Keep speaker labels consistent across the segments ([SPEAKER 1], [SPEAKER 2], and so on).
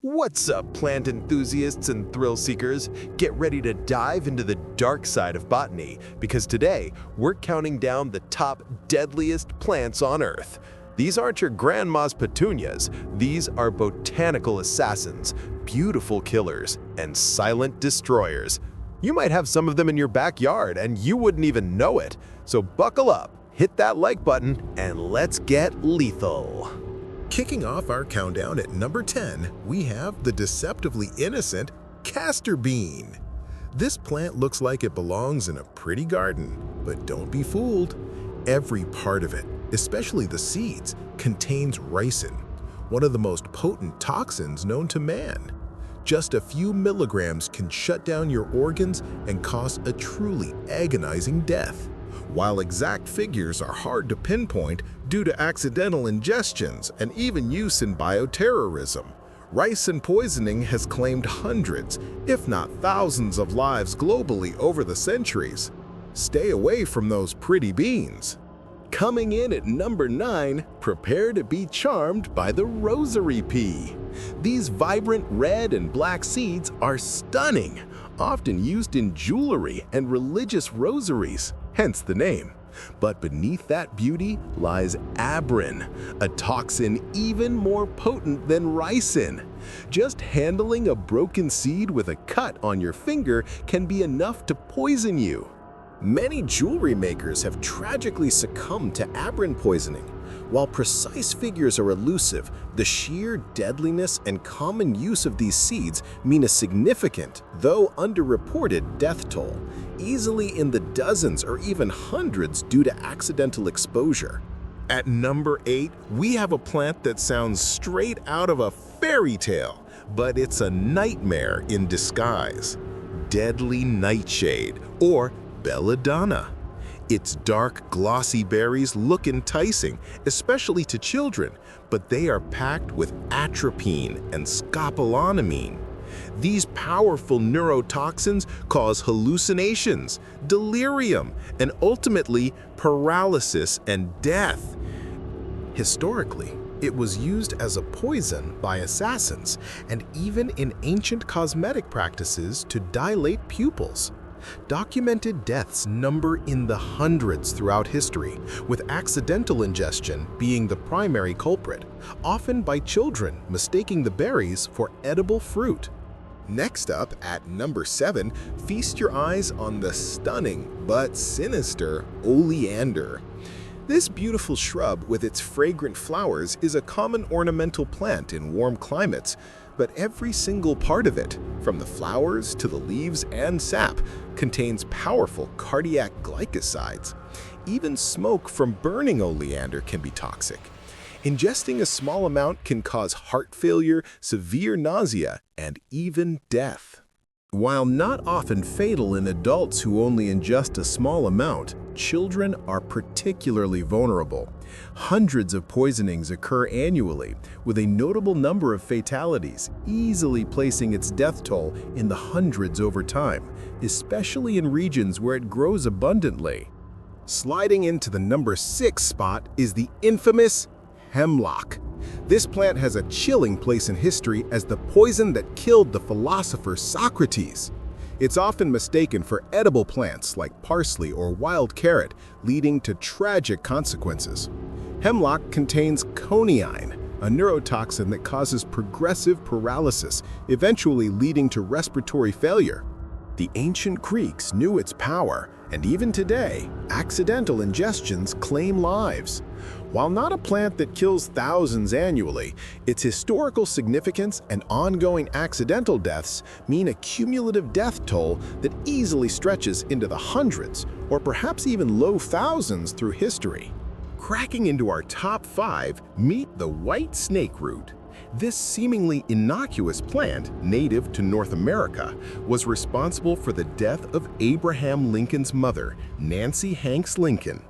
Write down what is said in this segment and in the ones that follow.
[SPEAKER 1] What's up, plant enthusiasts and thrill seekers? Get ready to dive into the dark side of botany, because today we're counting down the top deadliest plants on Earth. These aren't your grandma's petunias, these are botanical assassins, beautiful killers, and silent destroyers. You might have some of them in your backyard and you wouldn't even know it. So buckle up, hit that like button, and let's get lethal.
[SPEAKER 2] Kicking off our countdown at number 10, we have the deceptively innocent castor bean. This plant looks like it belongs in a pretty garden, but don't be fooled. Every part of it, especially the seeds, contains ricin, one of the most potent toxins known to man. Just a few milligrams can shut down your organs and cause a truly agonizing death. While exact figures are hard to pinpoint due to accidental ingestions and even use in bioterrorism, ricin poisoning has claimed hundreds, if not thousands of lives globally over the centuries. Stay away from those pretty beans. Coming in at number 9, prepare to be charmed by the rosary pea. These vibrant red and black seeds are stunning, often used in jewelry and religious rosaries, hence the name. But beneath that beauty lies abrin, a toxin even more potent than ricin. Just handling a broken seed with a cut on your finger can be enough to poison you. Many jewelry makers have tragically succumbed to abrin poisoning. While precise figures are elusive, the sheer deadliness and common use of these seeds mean a significant, though underreported, death toll, easily in the dozens or even hundreds due to accidental exposure. At number 8, we have a plant that sounds straight out of a fairy tale, but it's a nightmare in disguise. Deadly nightshade, or belladonna. Its dark, glossy berries look enticing, especially to children, but they are packed with atropine and scopolamine. These powerful neurotoxins cause hallucinations, delirium, and ultimately paralysis and death. Historically, it was used as a poison by assassins and even in ancient cosmetic practices to dilate pupils. Documented deaths number in the hundreds throughout history, with accidental ingestion being the primary culprit, often by children mistaking the berries for edible fruit. Next up, at number 7, feast your eyes on the stunning but sinister oleander. This beautiful shrub with its fragrant flowers is a common ornamental plant in warm climates, but every single part of it, from the flowers to the leaves and sap, contains powerful cardiac glycosides. Even smoke from burning oleander can be toxic. Ingesting a small amount can cause heart failure, severe nausea, and even death. While not often fatal in adults who only ingest a small amount, children are particularly vulnerable. Hundreds of poisonings occur annually, with a notable number of fatalities, easily placing its death toll in the hundreds over time, especially in regions where it grows abundantly. Sliding into the number 6 spot is the infamous hemlock. This plant has a chilling place in history as the poison that killed the philosopher Socrates. It's often mistaken for edible plants like parsley or wild carrot, leading to tragic consequences. Hemlock contains coniine, a neurotoxin that causes progressive paralysis, eventually leading to respiratory failure. The ancient Greeks knew its power, and even today, accidental ingestions claim lives. While not a plant that kills thousands annually, its historical significance and ongoing accidental deaths mean a cumulative death toll that easily stretches into the hundreds, or perhaps even low thousands through history. Cracking into our top 5, meet the white snake root. This seemingly innocuous plant, native to North America, was responsible for the death of Abraham Lincoln's mother, Nancy Hanks Lincoln.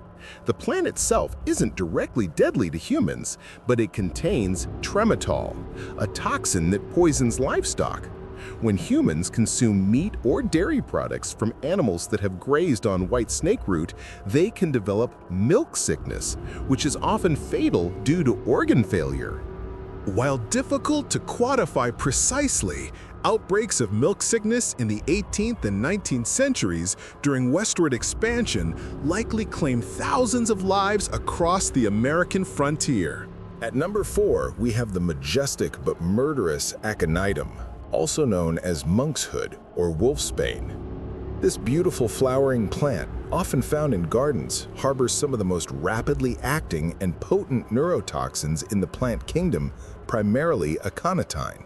[SPEAKER 2] The plant itself isn't directly deadly to humans, but it contains trematol, a toxin that poisons livestock. When humans consume meat or dairy products from animals that have grazed on white snake root, they can develop milk sickness, which is often fatal due to organ failure. While difficult to quantify precisely, outbreaks of milk sickness in the 18th and 19th centuries during westward expansion likely claimed thousands of lives across the American frontier. At number 4, we have the majestic but murderous aconitum, also known as monkshood or wolfsbane. This beautiful flowering plant, often found in gardens, harbors some of the most rapidly acting and potent neurotoxins in the plant kingdom, primarily aconitine.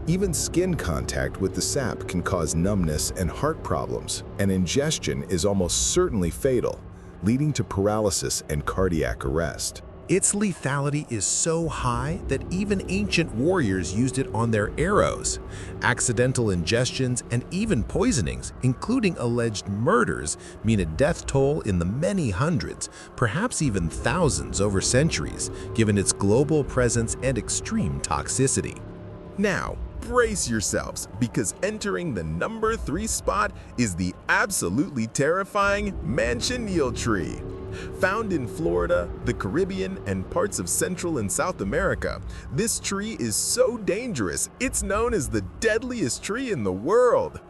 [SPEAKER 2] Even skin contact with the sap can cause numbness and heart problems, and ingestion is almost certainly fatal, leading to paralysis and cardiac arrest. Its lethality is so high that even ancient warriors used it on their arrows. Accidental ingestions and even poisonings, including alleged murders, mean a death toll in the many hundreds, perhaps even thousands over centuries, given its global presence and extreme toxicity.
[SPEAKER 1] Now, brace yourselves, because entering the number 3 spot is the absolutely terrifying manchineel tree. Found in Florida, the Caribbean, and parts of Central and South America, this tree is so dangerous it's known as the deadliest tree in the world.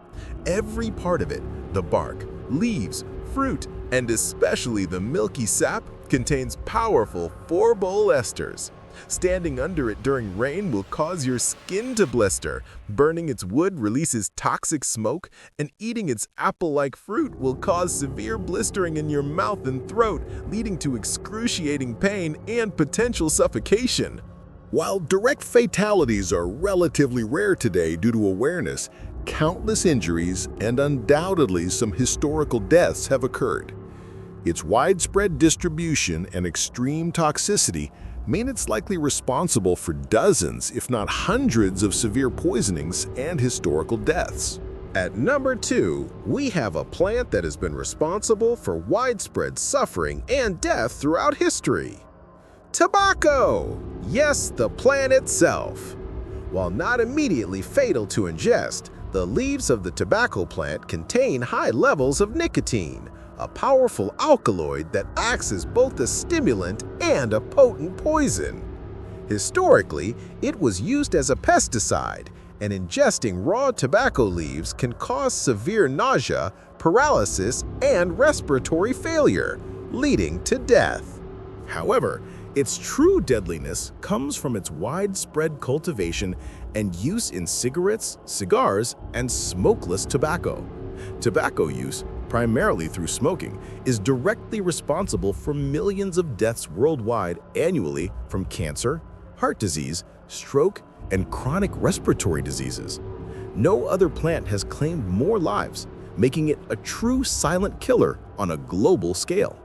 [SPEAKER 1] Every part of it, the bark, leaves, fruit, and especially the milky sap, contains powerful 4-bole esters. Standing under it during rain will cause your skin to blister, burning its wood releases toxic smoke, and eating its apple-like fruit will cause severe blistering in your mouth and throat, leading to excruciating pain and potential suffocation.
[SPEAKER 2] While direct fatalities are relatively rare today due to awareness, countless injuries and undoubtedly some historical deaths have occurred. Its widespread distribution and extreme toxicity mean it's likely responsible for dozens, if not hundreds, of severe poisonings and historical deaths.
[SPEAKER 1] At number 2, we have a plant that has been responsible for widespread suffering and death throughout history. Tobacco! Yes, the plant itself. While not immediately fatal to ingest, the leaves of the tobacco plant contain high levels of nicotine, a powerful alkaloid that acts as both a stimulant and a potent poison. Historically, it was used as a pesticide, and ingesting raw tobacco leaves can cause severe nausea, paralysis, and respiratory failure, leading to death.
[SPEAKER 2] However, its true deadliness comes from its widespread cultivation and use in cigarettes, cigars, and smokeless tobacco. Tobacco use, primarily through smoking, is directly responsible for millions of deaths worldwide annually from cancer, heart disease, stroke, and chronic respiratory diseases. No other plant has claimed more lives, making it a true silent killer on a global scale.